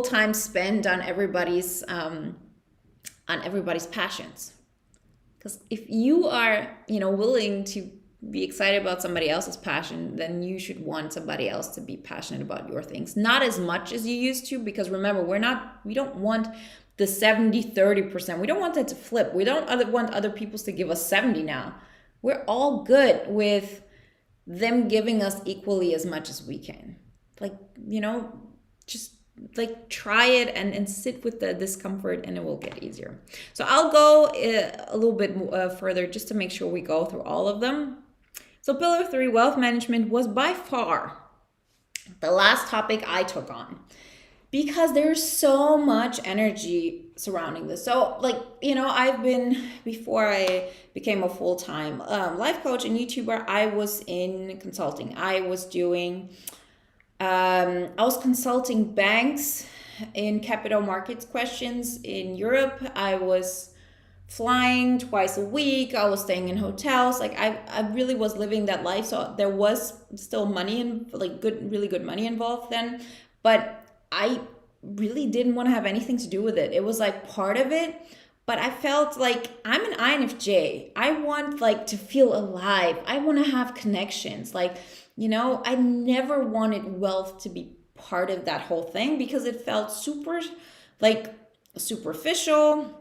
time spent on everybody's passions. Because if you are, willing to be excited about somebody else's passion, then you should want somebody else to be passionate about your things. Not as much as you used to, because remember, we don't want the 70-30%. We don't want that to flip. We don't want other people to give us 70 now. We're all good with them giving us equally as much as we can. Like, just like try it and sit with the discomfort, and it will get easier. So I'll go a little bit further just to make sure we go through all of them. So pillar 3, wealth management, was by far the last topic I took on, because there's so much energy surrounding this. So I've been, before I became a full-time life coach and YouTuber, I was in consulting. I was consulting banks in capital markets questions in Europe. I was flying twice a week. I was staying in hotels. Like I really was living that life. So there was still money and like really good money involved then. But I really didn't want to have anything to do with it. It was like part of it. But I felt like I'm an INFJ. I want like to feel alive. I want to have connections. Like, I never wanted wealth to be part of that whole thing because it felt super like superficial.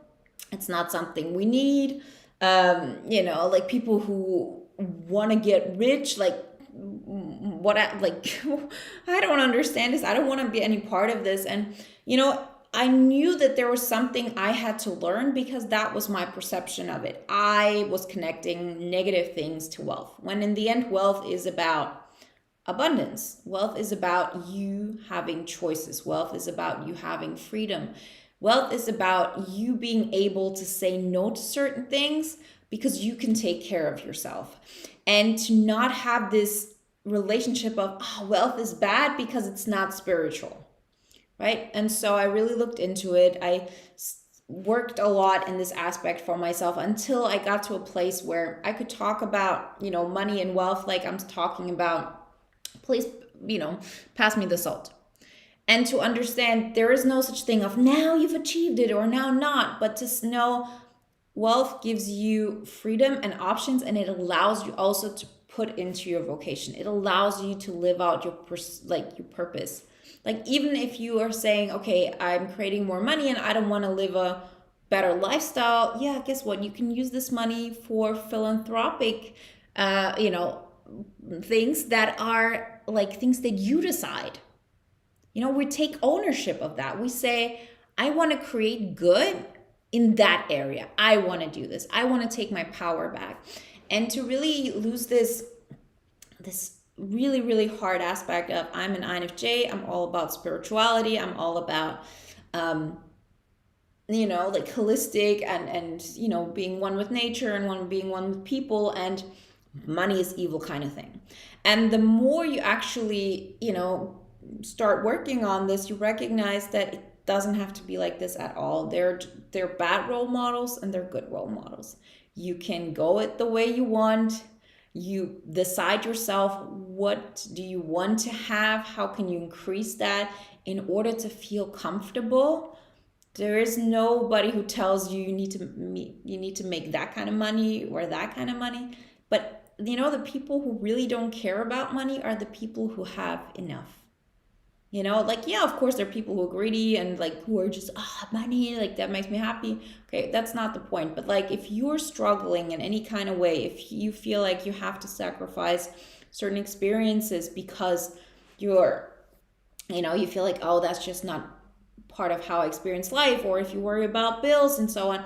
It's not something we need. Like people who want to get rich, like I don't understand this. I don't want to be any part of this. And I knew that there was something I had to learn because that was my perception of it. I was connecting negative things to wealth, when in the end wealth is about abundance. Wealth is about you having choices. Wealth is about you having freedom. Wealth is about you being able to say no to certain things because you can take care of yourself, and to not have this relationship of, wealth is bad because it's not spiritual, right? And so I really looked into it. I worked a lot in this aspect for myself until I got to a place where I could talk about, money and wealth like I'm talking about, please, pass me the salt. And to understand there is no such thing of now you've achieved it or now not, but to know wealth gives you freedom and options, and it allows you also to put into your vocation. It allows you to live out your purpose. Like even if you are saying, okay, I'm creating more money and I don't want to live a better lifestyle, yeah, guess what? You can use this money for philanthropic, things that are like things that you decide. We take ownership of that. We say, I want to create good in that area. I want to do this. I want to take my power back. And to really lose this really, really hard aspect of I'm an INFJ, I'm all about spirituality, I'm all about, like holistic and being one with nature and being one with people, and money is evil kind of thing. And the more you actually, start working on this, you recognize that it doesn't have to be like this at all. They're bad role models and they're good role models. You can go it the way you want. You decide yourself, what do you want to have? How can you increase that in order to feel comfortable? There is nobody who tells you you need to make that kind of money or that kind of money. But the people who really don't care about money are the people who have enough. Yeah, of course there are people who are greedy and like who are just, money, like that makes me happy. Okay, that's not the point. But like if you're struggling in any kind of way, if you feel like you have to sacrifice certain experiences because you're, you feel like, oh, that's just not part of how I experience life, or if you worry about bills and so on,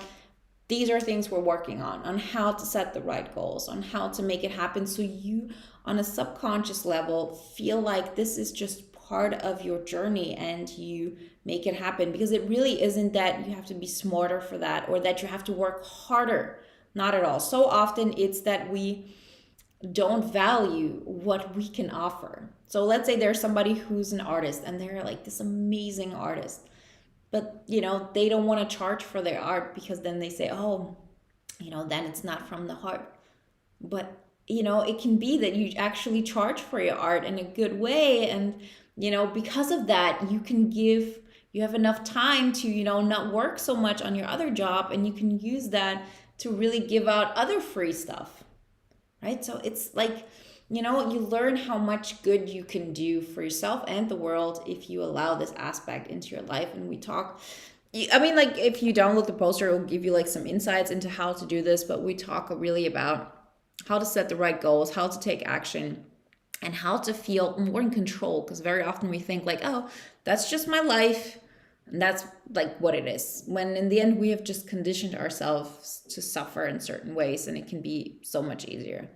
these are things we're working on how to set the right goals, on how to make it happen, so you on a subconscious level feel like this is just part of your journey and you make it happen. Because it really isn't that you have to be smarter for that or that you have to work harder. Not at all. So often it's that we don't value what we can offer. So let's say there's somebody who's an artist and they're like this amazing artist, but they don't want to charge for their art because then they say, oh, then it's not from the heart. But it can be that you actually charge for your art in a good way, and because of that you have enough time to not work so much on your other job, and you can use that to really give out other free stuff, right? So it's like you learn how much good you can do for yourself and the world if you allow this aspect into your life. And we talk, like if you download the poster, it will give you like some insights into how to do this, but we talk really about how to set the right goals, how to take action, and how to feel more in control. Because very often we think like, oh, that's just my life and that's like what it is, when in the end we have just conditioned ourselves to suffer in certain ways, and it can be so much easier.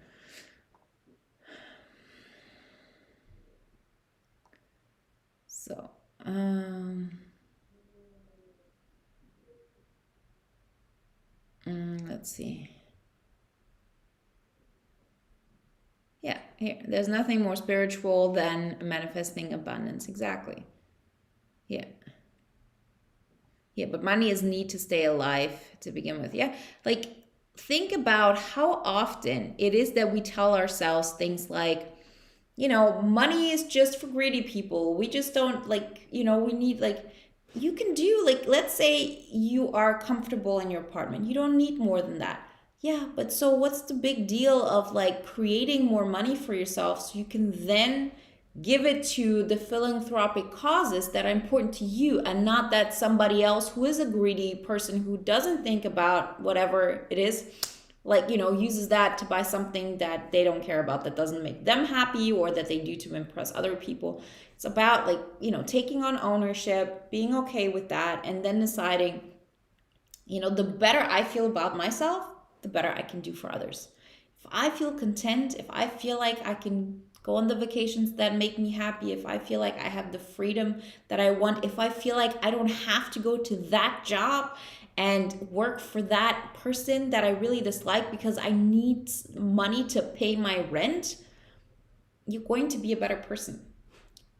So let's see. Yeah, here, there's nothing more spiritual than manifesting abundance. Exactly. Yeah. Yeah, but money is need to stay alive to begin with. Yeah. Like, think about how often it is that we tell ourselves things like, money is just for greedy people. We just don't like, we need like, you can do like, let's say you are comfortable in your apartment. You don't need more than that. Yeah, but so what's the big deal of like creating more money for yourself so you can then give it to the philanthropic causes that are important to you, and not that somebody else who is a greedy person who doesn't think about whatever it is, like, uses that to buy something that they don't care about, that doesn't make them happy, or that they do to impress other people. It's about like, taking on ownership, being okay with that, and then deciding, the better I feel about myself, the better I can do for others. If I feel content, if I feel like I can go on the vacations that make me happy, if I feel like I have the freedom that I want, if I feel like I don't have to go to that job and work for that person that I really dislike because I need money to pay my rent, you're going to be a better person.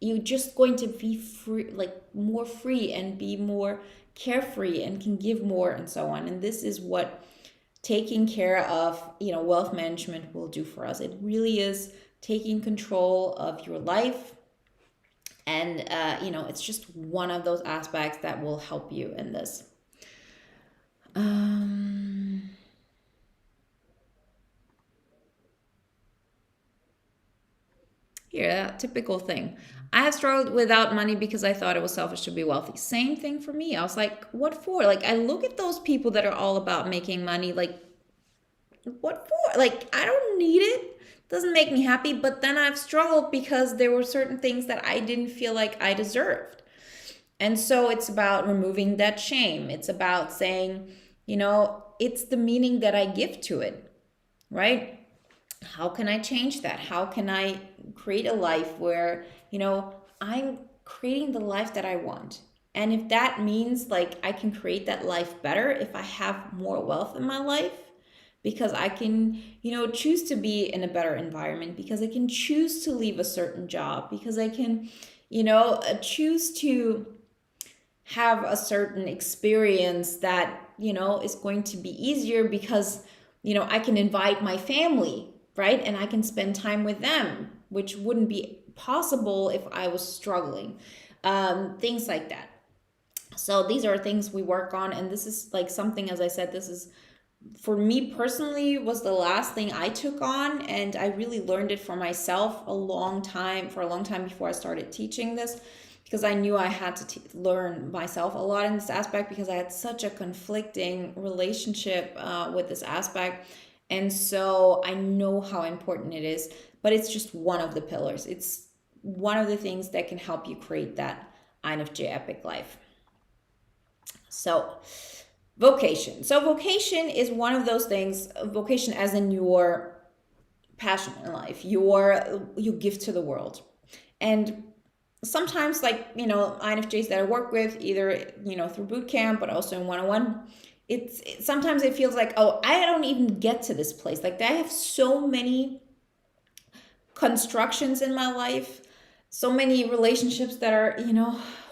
You're just going to be free, like more free, and be more carefree, and can give more, and so on. And this is what taking care of, wealth management will do for us. It really is taking control of your life. And, it's just one of those aspects that will help you in this. Here, typical thing. I have struggled without money because I thought it was selfish to be wealthy. Same thing for me. I was like, what for? Like, I look at those people that are all about making money. Like, what for? Like, I don't need it. Doesn't make me happy. But then I've struggled because there were certain things that I didn't feel like I deserved. And so it's about removing that shame. It's about saying, it's the meaning that I give to it, right? How can I change that? How can I create a life where, I'm creating the life that I want? And if that means like I can create that life better if I have more wealth in my life, because I can, choose to be in a better environment, because I can choose to leave a certain job, because I can, choose to have a certain experience that, is going to be easier, because, I can invite my family, right? And I can spend time with them, which wouldn't be possible if I was struggling. Things like that. So these are things we work on. And this is like something, as I said, this is, for me personally, was the last thing I took on. And I really learned it for myself for a long time before I started teaching this, because I knew I had to learn myself a lot in this aspect, because I had such a conflicting relationship with this aspect. And so I know how important it is, but it's just one of the pillars. It's one of the things that can help you create that Infj epic life. So vocation. So vocation is one of those things, vocation as in your passion in life, you give to the world. And sometimes, like, INFJs that I work with, either, through boot camp, but also in one-on-one, sometimes it feels like, oh, I don't even get to this place. Like, I have so many constructions in my life, so many relationships that are,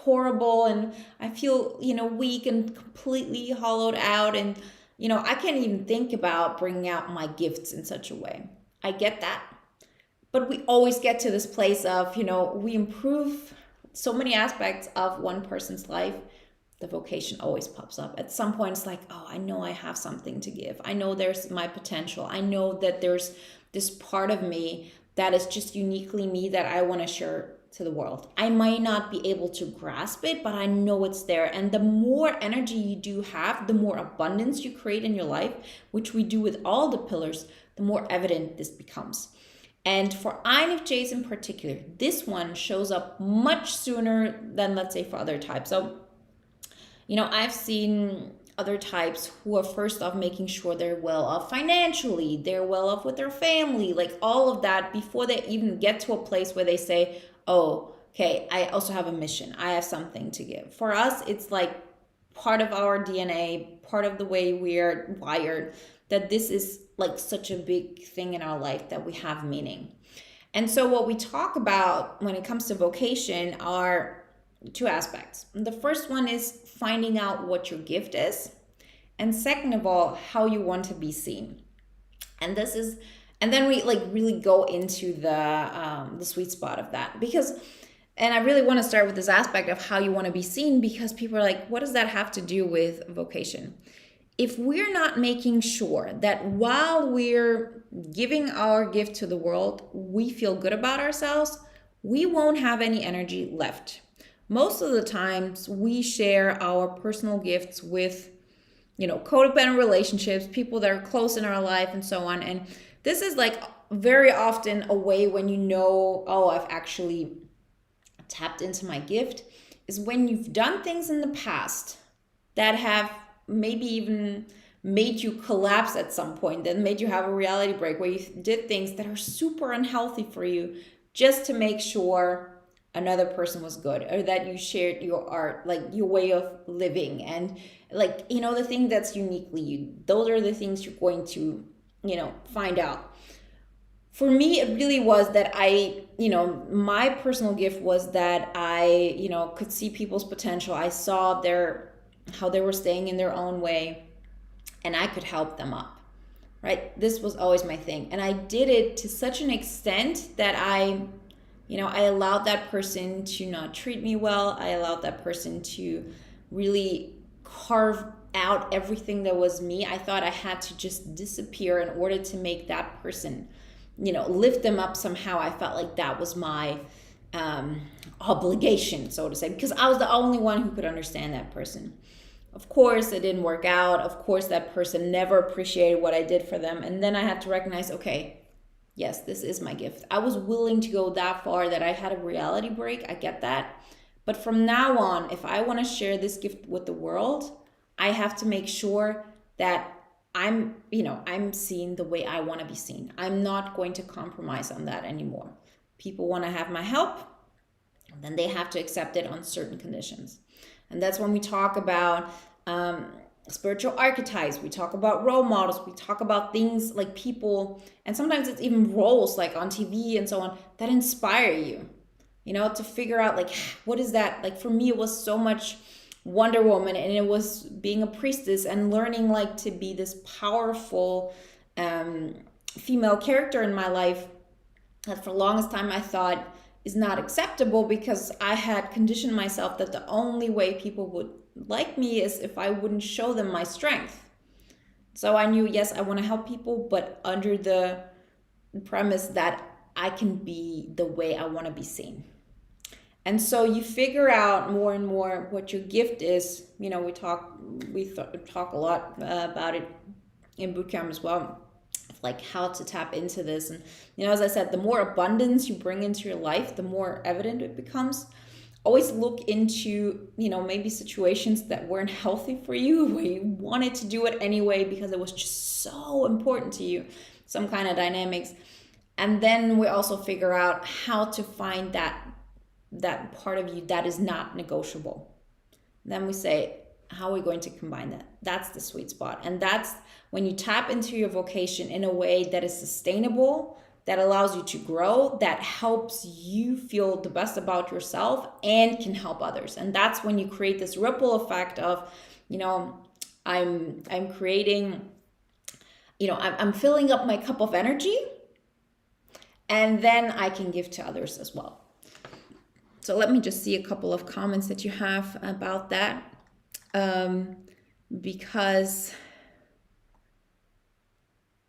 horrible, and I feel, weak and completely hollowed out, and, I can't even think about bringing out my gifts in such a way. I get that. But we always get to this place of, we improve so many aspects of one person's life. The vocation always pops up. At some point, it's like, oh, I know I have something to give. I know there's my potential. I know that there's this part of me that is just uniquely me that I want to share to the world. I might not be able to grasp it, but I know it's there. And the more energy you do have, the more abundance you create in your life, which we do with all the pillars, the more evident this becomes. And for INFJs in particular, this one shows up much sooner than, let's say, for other types. So, I've seen other types who are first off making sure they're well off financially, they're well off with their family, like all of that, before they even get to a place where they say, oh, okay, I also have a mission. I have something to give. For us, it's like part of our DNA, part of the way we're wired, that this is like such a big thing in our life, that we have meaning. And so what we talk about when it comes to vocation are two aspects. The first one is finding out what your gift is, and second of all, how you want to be seen. And this is, and then we like really go into the sweet spot of that, because, and I really want to start with this aspect of how you want to be seen, because people are like, what does that have to do with vocation? If we're not making sure that while we're giving our gift to the world, we feel good about ourselves, we won't have any energy left. Most of the times we share our personal gifts with, codependent relationships, people that are close in our life and so on. And this is like very often a way when oh, I've actually tapped into my gift, is when you've done things in the past that have maybe even made you collapse at some point, that made you have a reality break, where you did things that are super unhealthy for you just to make sure another person was good, or that you shared your art, like your way of living, and like, the thing that's uniquely you. Those are the things you're going to, find out. For me, it really was that my personal gift was that I, could see people's potential. I saw how they were staying in their own way, and I could help them up, right? This was always my thing. And I did it to such an extent that I allowed that person to not treat me well. I allowed that person to really carve out everything that was me. I thought I had to just disappear in order to make that person, lift them up somehow. I felt like that was my obligation, so to say, because I was the only one who could understand that person. Of course, it didn't work out. Of course, that person never appreciated what I did for them. And then I had to recognize, okay, yes, this is my gift. I was willing to go that far that I had a reality break. I get that. But from now on, if I want to share this gift with the world, I have to make sure that I'm seen the way I want to be seen. I'm not going to compromise on that anymore. People want to have my help, then they have to accept it on certain conditions. And that's when we talk about spiritual archetypes, we talk about role models, we talk about things like people, and sometimes it's even roles like on TV and so on that inspire you, to figure out like, what is that? Like for me, it was so much Wonder Woman, and it was being a priestess and learning like to be this powerful female character in my life that for the longest time I thought is not acceptable, because I had conditioned myself that the only way people would like me is if I wouldn't show them my strength. So I knew, yes, I want to help people, but under the premise that I can be the way I want to be seen. And so you figure out more and more what your gift is. We talk a lot about it in bootcamp as well, like how to tap into this. And as I said, the more abundance you bring into your life, the more evident it becomes. Always look into maybe situations that weren't healthy for you, where you wanted to do it anyway because it was just so important to you, some kind of dynamics. And then we also figure out how to find that part of you that is not negotiable. Then we say, how are we going to combine that? That's the sweet spot. And that's when you tap into your vocation in a way that is sustainable, that allows you to grow, that helps you feel the best about yourself and can help others. And that's when you create this ripple effect of, I'm creating, I'm filling up my cup of energy, and then I can give to others as well. So let me just see a couple of comments that you have about that. Because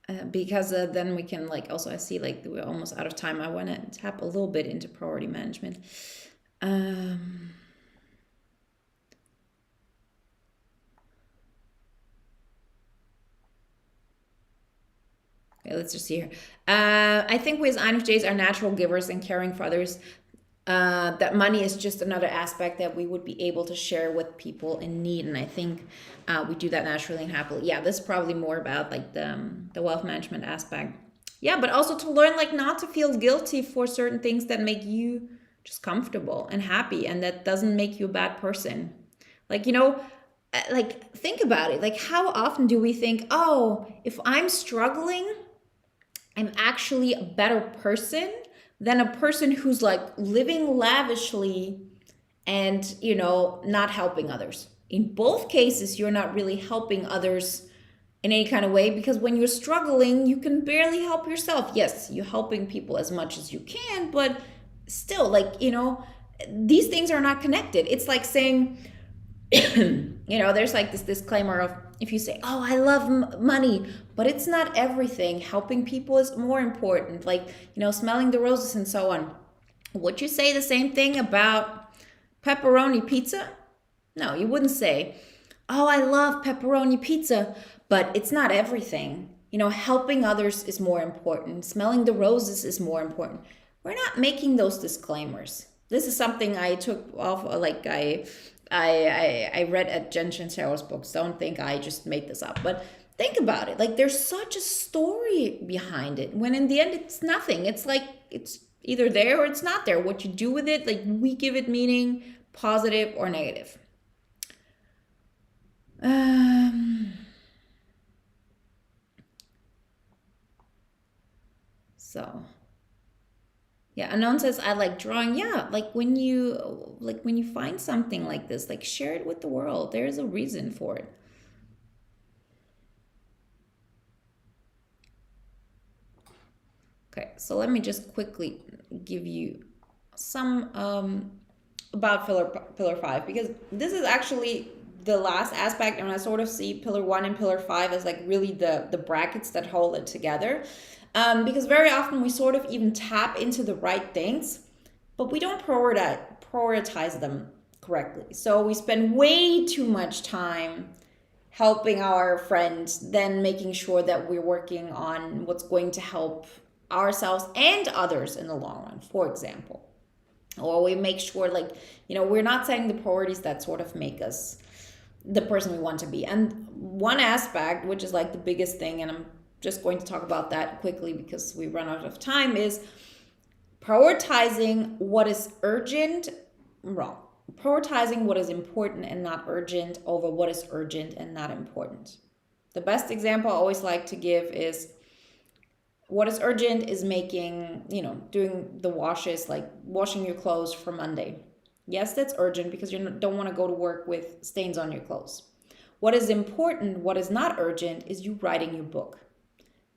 then we can also I see we're almost out of time. I want to tap a little bit into priority management. Okay, let's just see here. I think we as INFJs are natural givers and caring for others. That money is just another aspect that we would be able to share with people in need. And I think we do that naturally and happily. Yeah, this is probably more about the wealth management aspect. Yeah, but also to learn not to feel guilty for certain things that make you just comfortable and happy, and that doesn't make you a bad person. Think about it. How often do we think, oh, if I'm struggling, I'm actually a better person than a person who's living lavishly and, not helping others. In both cases, you're not really helping others in any kind of way, because when you're struggling, you can barely help yourself. Yes, you're helping people as much as you can, but still, these things are not connected. It's like saying, there's like this disclaimer of, if you say, oh, I love money, but it's not everything. Helping people is more important, like, smelling the roses and so on. Would you say the same thing about pepperoni pizza? No, you wouldn't say, oh, I love pepperoni pizza, but it's not everything. Helping others is more important. Smelling the roses is more important. We're not making those disclaimers. This is something I took off, like I read at Jen Shancero's books. Don't think I just made this up, but think about it. Like, there's such a story behind it, when in the end it's nothing. It's like, it's either there or it's not there. What you do with it, like, we give it meaning, positive or negative. So yeah, Anon says, I like drawing. Yeah, like when you find something like this, like, share it with the world. There is a reason for it. Okay, so let me just quickly give you some about pillar 5, because this is actually the last aspect, and I sort of see pillar 1 and pillar 5 as like really the brackets that hold it together. Because very often we sort of even tap into the right things, but we don't prioritize them correctly. So we spend way too much time helping our friends than making sure that we're working on what's going to help ourselves and others in the long run, for example. Or we make sure, like, we're not setting the priorities that sort of make us the person we want to be. And one aspect, which is like the biggest thing, and I'm just going to talk about that quickly because we run out of time, is prioritizing what is urgent. Wrong. Prioritizing what is important and not urgent over what is urgent and not important. The best example I always like to give is, what is urgent is making, doing the washes, like washing your clothes for Monday. Yes, that's urgent because you don't want to go to work with stains on your clothes. What is important, what is not urgent, is you writing your book.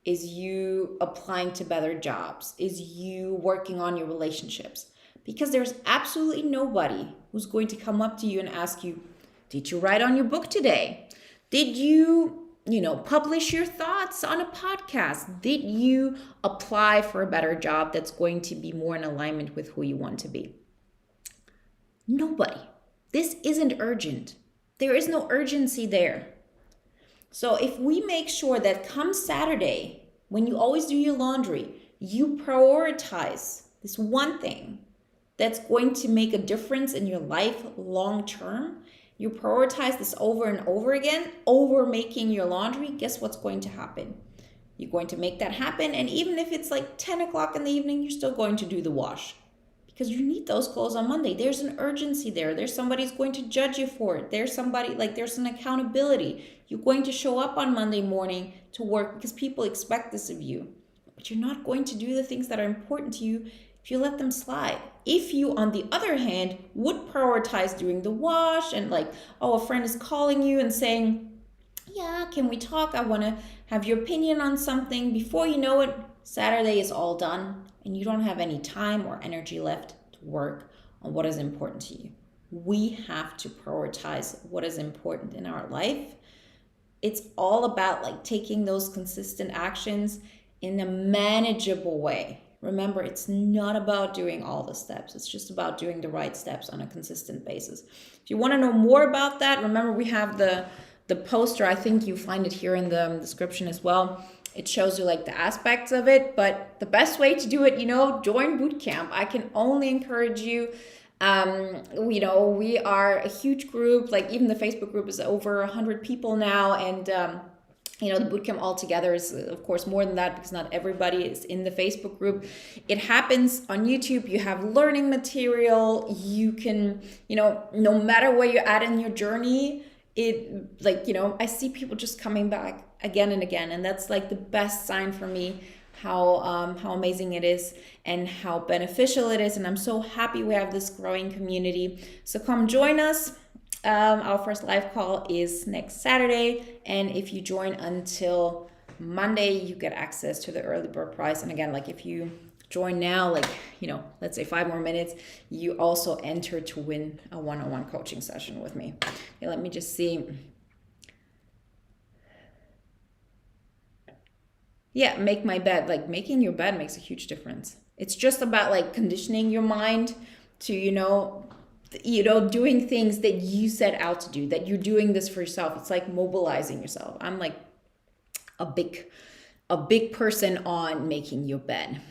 Is you applying to better jobs? Is you working on your relationships? Because there's absolutely nobody who's going to come up to you and ask you, did you write on your book today? Did you, publish your thoughts on a podcast? Did you apply for a better job that's going to be more in alignment with who you want to be? Nobody. This isn't urgent. There is no urgency there. So if we make sure that come Saturday, when you always do your laundry, you prioritize this one thing that's going to make a difference in your life long term, you prioritize this over and over again, over making your laundry, guess what's going to happen? You're going to make that happen. And even if it's like 10 o'clock in the evening, you're still going to do the wash. Because you need those clothes on Monday. There's an urgency there. There's somebody who's going to judge you for it. There's somebody, there's an accountability. You're going to show up on Monday morning to work because people expect this of you. But you're not going to do the things that are important to you if you let them slide. If you, on the other hand, would prioritize doing the wash and a friend is calling you and saying, yeah, can we talk? I want to have your opinion on something. Before you know it, Saturday is all done and you don't have any time or energy left to work on what is important to you. We have to prioritize what is important in our life. It's all about taking those consistent actions in a manageable way. Remember, it's not about doing all the steps. It's just about doing the right steps on a consistent basis. If you want to know more about that, remember we have the poster. I think you find it here in the description as well. It shows you the aspects of it, but the best way to do it, join bootcamp. I can only encourage you. We are a huge group. Even the Facebook group is over 100 people now, and the bootcamp altogether is, of course, more than that because not everybody is in the Facebook group. It happens on YouTube. You have learning material. You can, no matter where you're at in your journey, I see people just coming back again and again. And that's the best sign for me how amazing it is and how beneficial it is. And I'm so happy we have this growing community. So come join us. Our first live call is next Saturday. And if you join until Monday, you get access to the early bird price. And again, like if you join now, like, you know, let's say 5 more minutes, you also enter to win a one-on-one coaching session with me. Okay, let me just see. Yeah, make my bed. Like making your bed makes a huge difference. It's just about like conditioning your mind to, doing things that you set out to do, that you're doing this for yourself. It's like mobilizing yourself. I'm like a big person on making your bed.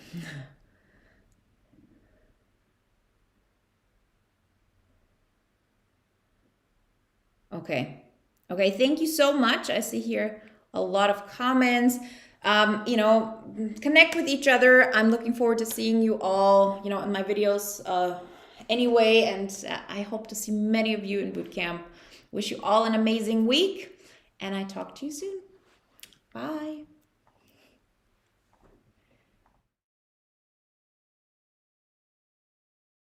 Okay. Thank you so much. I see here a lot of comments. Connect with each other. I'm looking forward to seeing you all, in my videos anyway. And I hope to see many of you in bootcamp. Wish you all an amazing week. And I talk to you soon. Bye.